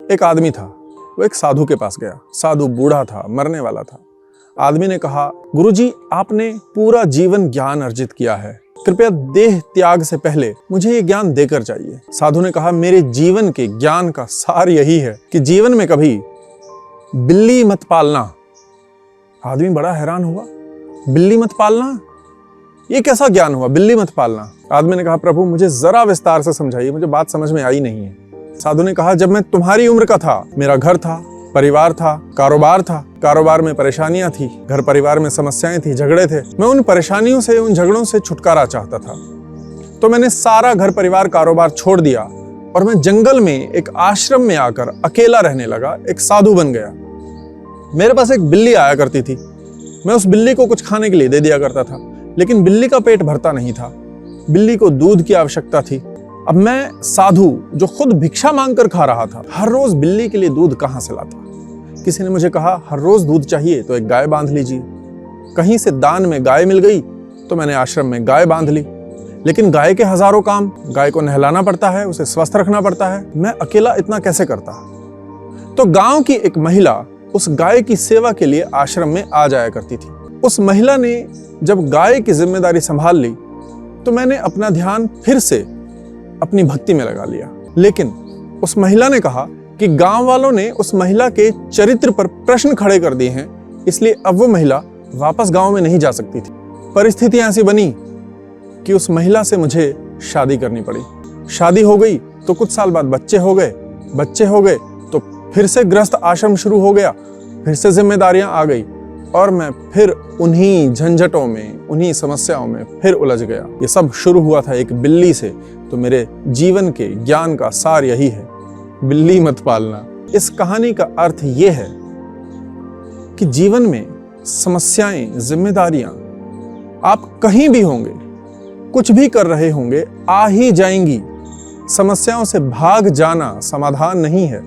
एक आदमी था, वो एक साधु के पास गया। साधु बूढ़ा था, मरने वाला था। आदमी ने कहा, गुरुजी, आपने पूरा जीवन ज्ञान अर्जित किया है, कृपया देह त्याग से पहले मुझे ये ज्ञान देकर जाइए। साधु ने कहा, मेरे जीवन के ज्ञान का सार यही है कि जीवन में कभी बिल्ली मत पालना। आदमी बड़ा हैरान हुआ, बिल्ली मत पालना, ये कैसा ज्ञान हुआ, बिल्ली मत पालना? आदमी ने कहा, प्रभु मुझे जरा विस्तार से समझाइए, मुझे बात समझ में आई नहीं है। साधु ने कहा, जब मैं तुम्हारी उम्र का था, मेरा घर था, परिवार था, कारोबार था। कारोबार में परेशानियां थी, घर परिवार में समस्याएं थी, झगड़े थे। मैं उन परेशानियों से, उन झगड़ों से छुटकारा चाहता था, तो मैंने सारा घर परिवार कारोबार छोड़ दिया और मैं जंगल में एक आश्रम में आकर अकेला रहने लगा, एक साधु बन गया। मेरे पास एक बिल्ली आया करती थी, मैं उस बिल्ली को कुछ खाने के लिए दे दिया करता था, लेकिन बिल्ली का पेट भरता नहीं था, बिल्ली को दूध की आवश्यकता थी। अब मैं साधु जो खुद भिक्षा मांगकर खा रहा था, हर रोज बिल्ली के लिए दूध कहां से लाता? किसी ने मुझे कहा, हर रोज दूध चाहिए तो एक गाय बांध लीजिए। कहीं से दान में गाय मिल गई तो मैंने आश्रम में गाय बांध ली, लेकिन गाय के हजारों काम, गाय को नहलाना पड़ता है, उसे स्वस्थ रखना पड़ता है, मैं अकेला इतना कैसे करता? तो गांव की एक महिला उस गाय की सेवा के लिए आश्रम में आ जाया करती थी। उस महिला ने जब गाय की जिम्मेदारी संभाल ली तो मैंने अपना ध्यान फिर से अपनी भक्ति में लगा लिया। लेकिन उस महिला ने कहा कि गांव वालों ने उस महिला के चरित्र पर प्रश्न खड़े कर दिए हैं, इसलिए अब वो महिला वापस गांव में नहीं जा सकती थी। परिस्थिति ऐसी बनी कि उस महिला से मुझे शादी करनी पड़ी। शादी हो गई तो कुछ साल बाद बच्चे हो गए तो फिर से गृहस्थ आश्रम शुरू हो गया, फिर से जिम्मेदारियां आ गई और मैं फिर उन्हीं झंझटों में, उन्हीं समस्याओं में फिर उलझ गया। ये सब शुरू हुआ था एक बिल्ली से। तो मेरे जीवन के ज्ञान का सार यही है, बिल्ली मत पालना। इस कहानी का अर्थ ये है कि जीवन में समस्याएं, जिम्मेदारियां, आप कहीं भी होंगे, कुछ भी कर रहे होंगे, आ ही जाएंगी। समस्याओं से भाग जाना समाधान नहीं है।